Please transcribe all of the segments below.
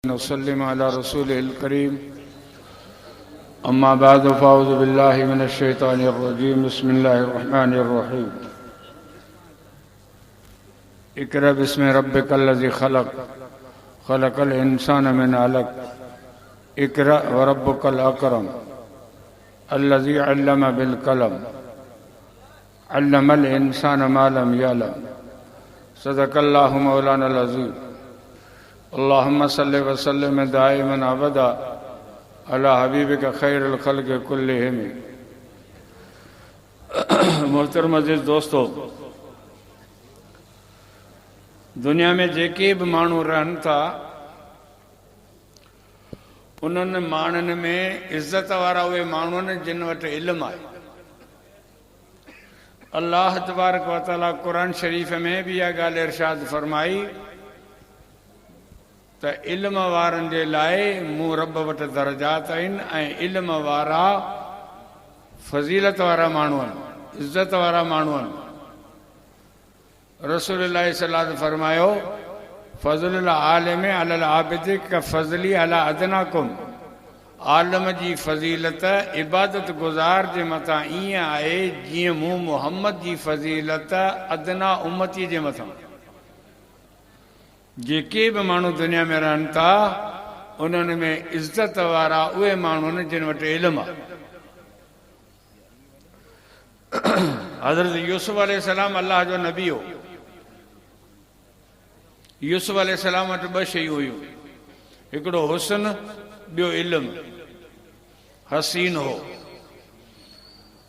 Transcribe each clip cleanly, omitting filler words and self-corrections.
नसल्लिम अला रसूलिल करीम अम्मा बाद फ़अऊज़ु बिल्लाहि मिनश शैतानिर रजीम बिस्मिल्लाहिर रहमानिर रहीम इक़रा बिस्मि रब्बिकल लज़ी खलक़ खलक़ल इंसाना मिन अलक़ इक़रा व रब्बुकल अकरम अल्लज़ी अल्लम बिल कलम अल्लमल इंसाना मा लम यअलम सदक़ल्लाहु मौलानाल अज़ीम अल्लाहुम्मा सल्लि व सल्लिम दाइमन अबदा अला हबीबिका खैरुल खल्क़ि कुल्लिहिम। मोहतरम अज़ीज़ दोस्तों, दुनिया में जेके भी माण्हू रहनि था उन्हनि माण्हुनि में इज़्ज़त वारा उहे माण्हू आहिनि जिन वटि इल्मु आहे। अल्लाह तबारक व तआला क़ुरान शरीफ़ में भी इहा ॻाल्हि इरशाद फरमाई त इल्म वारनि जे लाइ मूं रब वटि दर्जात आहिनि ऐं इल्म वारा फज़ीलत वारा माण्हू आहिनि, इज़्ज़त वारा माण्हू आहिनि। रसूलुल्लाह सल्लल्लाहु अलैहि वसल्लम फरमायो फ़ज़लुल आलिम अलल आबिद का फ़ज़ली अला अदनाकुम। आलम जी फज़ीलत इबादत गुज़ार जे मथां ईअं आहे जीअं मूं मुहम्मद जी फज़ीलत अदना उम्मती जे मथां। जेके भी माण्हू दुनिया में रहनि था उन्हनि में इज़्ज़त वारा उहे माण्हू आहिनि जिन वटि इल्मु आहे। हज़रत यूसुफ अलैहिस्सलाम अल्लाह जो नबी हो। यूसुफ अलैहिस्सलाम वटि ॿ शयूं हुयूं, हिकिड़ो हुस्न, ॿियो इल्मु। हसीन हो,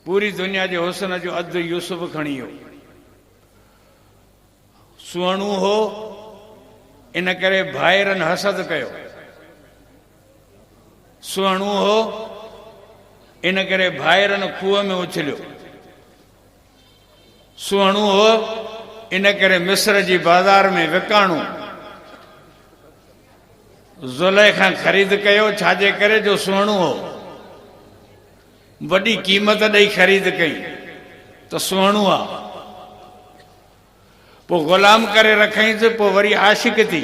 पूरी दुनिया जे हुस्न जो अधु यूसुफ खणी वियो। सुहिणो हो, इन करे भाइरनि हसद कयो। सुहिणो हो, इन करे भाइरनि खूह में उछलियो। सुहिणो हो, इन करे मिस्र जी बाज़ार में विकाणो। ज़ुलैखा ख़रीद कयो, छाजे करे जो सुहिणो हो। वॾी क़ीमत ॾेई ख़रीद कई त सुहिणो आहे। पोइ ग़ुलाम करे रखईंसि, पोइ वरी आशिक थी,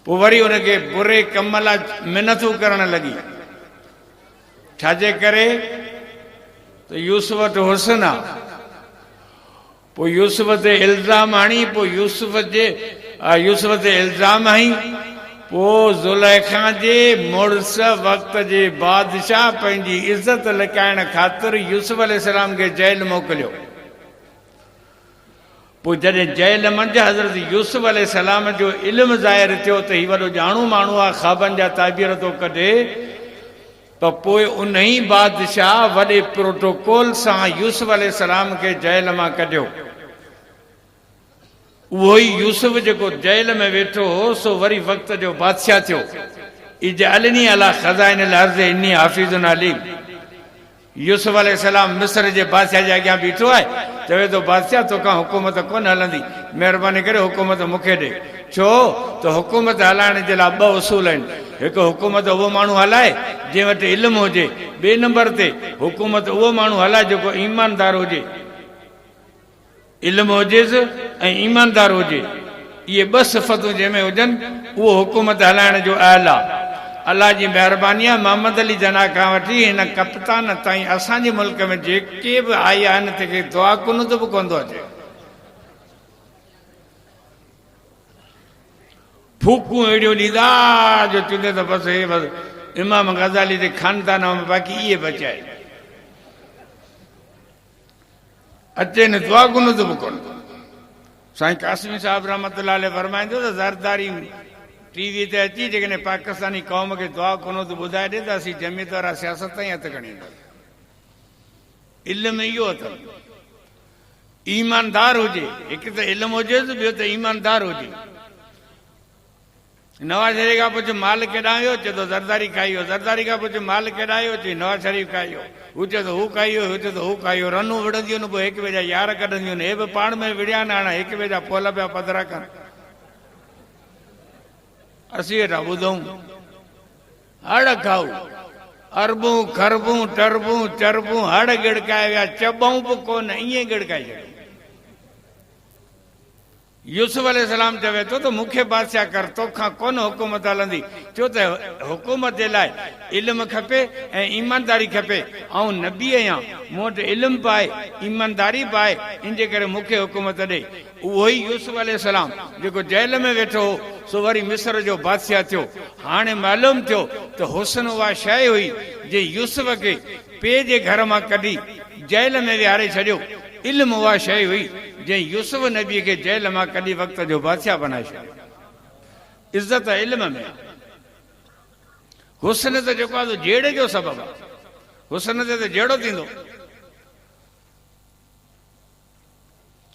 पोइ वरी उनखे बुरे कम लाइ मिनतूं करण लॻी। छाजे करे त यूसुफ वटि हुस्न आहे। पोइ यूसुफ ते इल्ज़ाम आणी, पोइ यूसुफ ते इल्ज़ाम हई। पोइ ज़ुलैखा जे मुड़ुस वक़्त जे बादशाह पंहिंजी इज़त लिकाइण ख़ातिर यूसुफ अलैहिस्सलाम खे जेल मोकिलियो। पोइ जॾहिं जेल मंझि हज़रत यूसुफ अलैहिस्सलाम जो इल्मु ज़ाहिर थियो त हीउ वॾो ॼाणू माण्हू आहे, ख़्वाबनि जा ताबीर थो कढे, त पोइ उन ई बादशाह वॾे प्रोटोकॉल सां यूसुफ अलैहिस्सलाम खे जेल मां कढियो। उहो ई यूसुफ जेको जेल में वेठो हो सो वरी वक़्त जो बादशाह थियो। इजअलनी अला ख़ज़ाइनिल अर्ज़ इन्नी हाफ़िज़ुन अलीम। यूसुफ अलैहिस्सलाम मिस्र जे बादशाह जे अॻियां बीठो आहे, चवे थो बादशाह तोखां हुकूमत कोन हलंदी, महिरबानी करे हुकूमत मूंखे ॾे। छो त हुकूमत हलाइण जे लाइ ॿ उसूल आहिनि। हिकु हुकूमत उहो माण्हू हलाए जंहिं वटि इल्मु हुजे, ॿिए नंबर ते हुकूमत उहो माण्हू हलाए जेको ईमानदार हुजे। इल्मु हुजेसि ऐं ईमानदार हुजे, इहे ॿ सिफ़तूं जंहिंमें हुजनि उहो हुकूमत हलाइण जो अहल आहे। अल्लाह जी महिरबानी आहे, मोहम्मद अली जना खां वठी हिन कप्तान ताईं असांजे मुल्क में जेके बि आया आहिनि तंहिंखे दुआ कुनूत बि कोन थो अचे। फूकूं अहिड़ियूं ॾींदा जो चुने त बसि हे बसि इमाम गज़ाली जे खानदान में बाक़ी इहे बचाए अचे न, दुआ कुनूत बि कोन। साईं कासमी साहिब रहमतुल्लाह अलैह फरमाईंदो त ज़रदारी टीवी ते अची जेकॾहिं पाकिस्तानी क़ौम खे दुआ कुनूत ॿुधाए ॾे त असीं जमीयत वारा सियासत ताईं हथु खणी ईंदासीं। इल्मु इहो अथव, ईमानदार हुजे। हिकु त इल्मु हुजेसि, ॿियो त ईमानदार हुजे। नवाज़ शरीफ़ खां पुछ माल केॾां वियो, चए थो ज़रदारी खाई वियो। ज़रदारी खां पुछ माल केॾां वियो, चई नवाज़ शरीफ़ खाई वियो। हू चए थो हू खाई वियो, हू चए थो हू खाई वियो। रनूं विढ़ंदियूं आहिनि, पोइ हिक ॿिए जा यार कढंदियूं आहिनि। हे बि पाण में विढ़िया न, हाणे हिक ॿिए जा पोल पिया पधरा कनि। असीं वेठा ॿुधूं, हड़ खाऊं, अरबूं खरबूं टरबूं चरबूं हड़ गिड़काए विया, चॿऊं बि कोन, ईअं गिड़काए छॾियो। यूसुफ अलैहिस्सलाम चवे तो मूंखे बादशाह कर, तोखां कोन हुकूमत हलंदी। छो त हुकूमत जे लाइ इल्म खपे ऐं ईमानदारी खपे। ऐं नबी आहियां, मूं वटि इल्म बि आहे, ईमानदारी बि आहे, इन जे करे मूंखे हुकूमत ॾे। उहो ई यूसुफ अलैहिस्सलाम जेको जेल में वेठो हो, सो वरी मिस्र जो बादशाह थियो। हाणे मालूम थियो त हुस्न उहा शइ हुई जे यूसुफ खे पीउ जे घर मां कढी जेल में विहारे छॾियो। इल्म उहा शइ हुई जंहिं यूसुफ नबी खे जेल मां कढी वक़्त जो बादशाह बनाए छॾियो। इज़त इल्म में। हुस्न त जेको आहे जहिड़े जो सबबु आहे, हुस्न ते त जहिड़ो थींदो।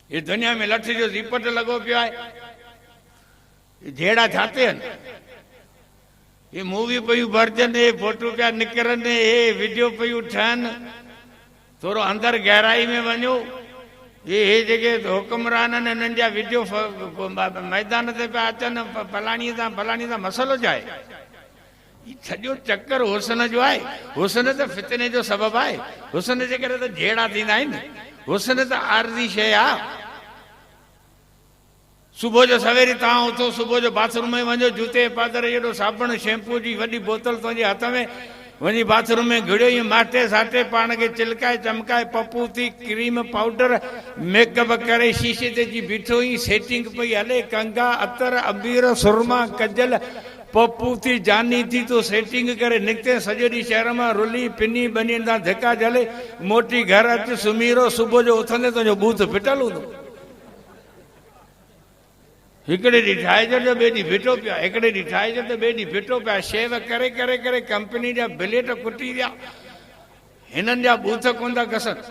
ये दुनिया में लठ जो ज़ीपट लॻो पियो आहे, जहिड़ा जाते आहिनि। ये मूवी पियूं भरजनि, हे फोटू पिया निकिरनि, हे वीडियो पियूं ठहनि। थोरो अंदरि गहराई में वञो, ये जेके हुकुमरान आहिनि हिननि जा वीडियो मैदान ते पिया अचनि, फलाणीअ सां मसइलो छा आहे? सॼो चक्कर हुस्न जो आहे। हुस्न त फितने जो सबबु आहे। हुस्न जे करे त जहिड़ा थींदा आहिनि। हुस्न त आरज़ी शइ आहे। सुबुह जो सवेरे तव्हां उथो, सुबुह जो बाथरूम में वञो, जूते पादर हेॾो साबुण शैम्पू जी वॾी बोतल तुंहिंजे हथ में, वञी बाथरूम में घिड़ियो, ईअं माटे साटे पाण खे चिलकाए चमकाए, पप्पू थी, क्रीम पाउडर मेकअप करे शीशे ते जी बीठो ई, सेटिंग पई हले, कंगा अतर अबीर सुरमा कजल पप्पू थी, जानी थी, तो सेटिंग करे निकिते सॼो ॾींहुं शहर मां रुली पिनी बनी तां धिका झले, मोटी घर अच सुमीरो, सुबुह जो उथंदे तुंहिंजो बूथ फिटल हूंदो। हिकिड़े ॾींहुं ठाहे छॾियो, ॿिए ॾींहुं फिटो पिया, हिकिड़े ॾींहुं ठाहे छॾियो, ॿिए ॾींहुं फिटो पिया। शेव करे करे करे कंपनी जा ब्लेड कुटी विया, हिननि जा बूथ कोन था घसनि।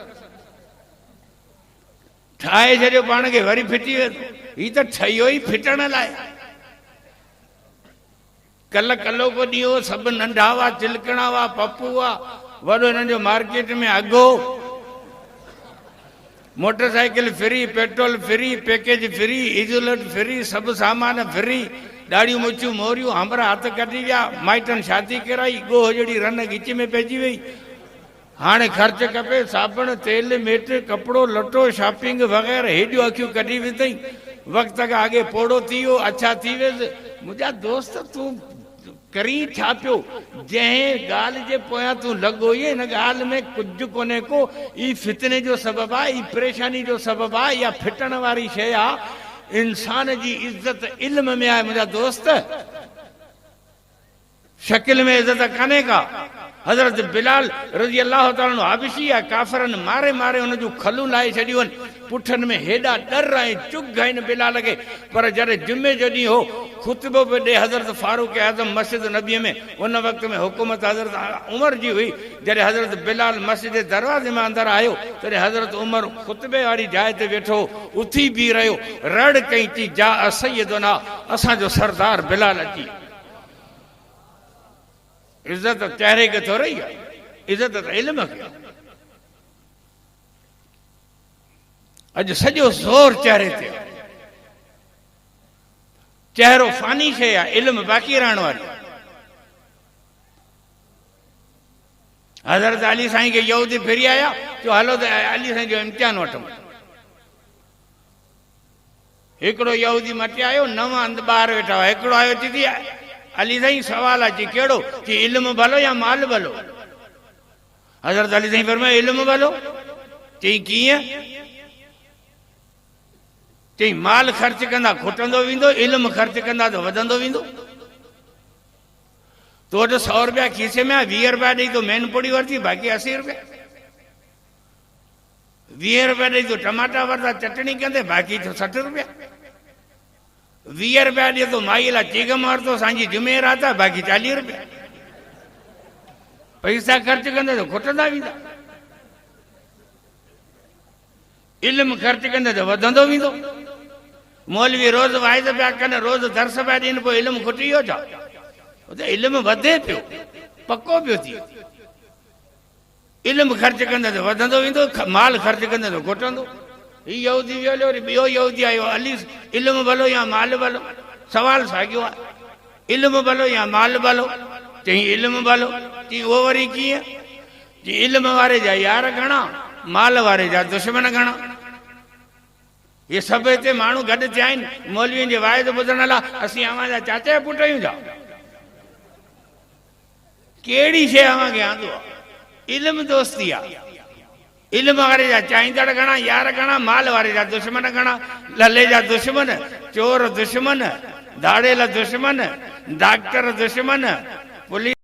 ठाहे छॾियो पाण खे, वरी फिटी वियो। हीउ त ठहियो ई फिटण लाइ। कल्ह को ॾींहुं हो, सभु नंढा हुआ, चिलकणा हुआ, पप्पू हुआ, वॾो हिननि जो मार्केट में अघो, motorcycle free, petrol free, package free, इज़ुलट फ्री, सभु सामान फ्री, ॾाढ़ियूं मुछियूं मोरियूं, हंबरा हथ कढी विया, माइटनि शादी कराई, ॻोह जहिड़ी रन गिच में पइजी वई। हाणे ख़र्च खपे, साबुण तेल मेट कपिड़ो लटो शॉपिंग वग़ैरह, हेॾियूं अखियूं कढी विधई। वक़्त खां अॻे पोड़ो थी वियो, अच्छा थी वियुसि। मुंहिंजा दोस्त तूं करी छा पियो? जंहिं ॻाल्हि जे पोयां तूं लॻो ई हिन ॻाल्हि में कुझु कोन्हे को। ई फितने जो सबबु आहे, ई परेशानी जो सबबु आहे, इहा फिटण वारी शइ आहे। इंसान जी इज़त इल्म में आहे मुंहिंजा दोस्त, शकिल में इज़त कान्हे का। हज़रत बिलाल रज़ी अल्लाह ताला हाबिशी आहे, काफ़रनि मारे मारे हुन जूं खलूं लाहे छॾियूं आहिनि, पुठनि में हेॾा डर ऐं चुग आहिनि बिलाल खे। पर जॾहिं जुमे जो ॾींहुं हो, ख़ुतबो बि ॾे हज़रत फारूक आज़म मस्जिद नबीअ में, उन वक़्त में हुकूमत हज़रत उमर जी हुई। जॾहिं हज़रत बिलाल मस्जिद जे दरवाज़े मां अंदरि आयो, तॾहिं हज़रत उमर ख़ुतबे वारी जाइ ते वेठो, उथी बीह रहियो, रड़ कई थी, जा सैयदुना, असांजो सरदार बिलाल अची। इज़त चेहरे खे थोरी आहे, इज़त त इल्म खे। अॼु सॼो ज़ोर चेहरे ते। चेहरो फानी शइ आहे, इल्म बाक़ी रहण वारी। हज़रत अली साईं खे यहूदी फिरी आया, जो हलो त अली साईं जो इम्तिहान वठूं। हिकिड़ो यहूदी मटे आयो, 9 अंध ॿार वेठा हुआ। हिकिड़ो आयो, चई अली साईं सवाल आहे, कहिड़ो? कि इल्म भलो या माल भलो? हज़रत अली साईं फरमायो इल्म भलो। चई कीअं? चई माल ख़र्च कंदा खुटंदो वेंदो, इल्म ख़र्च कंदा त वधंदो वेंदो। तो वटि 100 रुपया खीसे में 20 रुपया ॾेई तो मेन पुड़ी वरिती, बाक़ी 80 रुपया। 20 रुपया ॾेई तो टमाटा वरिता, चटणी कंदे, बाक़ी तो 60 रुपया। 20 रुपया ॾे तो माई लाइ चीग मारतो, असांजी जुमेरात आहे, बाक़ी 40 रुपया। पैसा ख़र्च कंदे तो खुटंदा वेंदा। इल्म ख़र्च कंदे तो वधंदो वेंदो। मौलवी रोज़ वाइज़ पिया कनि, रोज़ दर्स पिया ॾियनि, पोइ इल्म खुटी वियो छा? उते इल्म वधे पियो, पको पियो थी। इल्म ख़र्च कंदे तो वधंदो वेंदो, माल ख़र्च कंदे तो खुटंदो। ही यहूदी वियो, वरी ॿियो यहूदी आयो, अली इल्म भलो या माल भलो? सवाल साॻियो आहे, इल्म भलो या माल भलो? चई इल्म भलो। चई उहो वरी कीअं? चई इल्म वारे जा यार घणा, माल वारे जा दुश्मन घणा। ये सब हिते माण्हू गॾु थिया आहिनि मौलवियुनि जे वाइदो ॿुधण लाइ असीं अव्हां जा चाचा जा पुट आहियूं छा कहिड़ी शइ अव्हां खे आंदो आहे इल्मु दोस्ती आहे इल्म वारे जा चाहींदड़ घणा यार घणा माल वारे जा दुश्मन घणा लले जा दुश्मन चोर दुश्मन दाड़ेल दुश्मन डॉक्टर दुश्मन पुलिस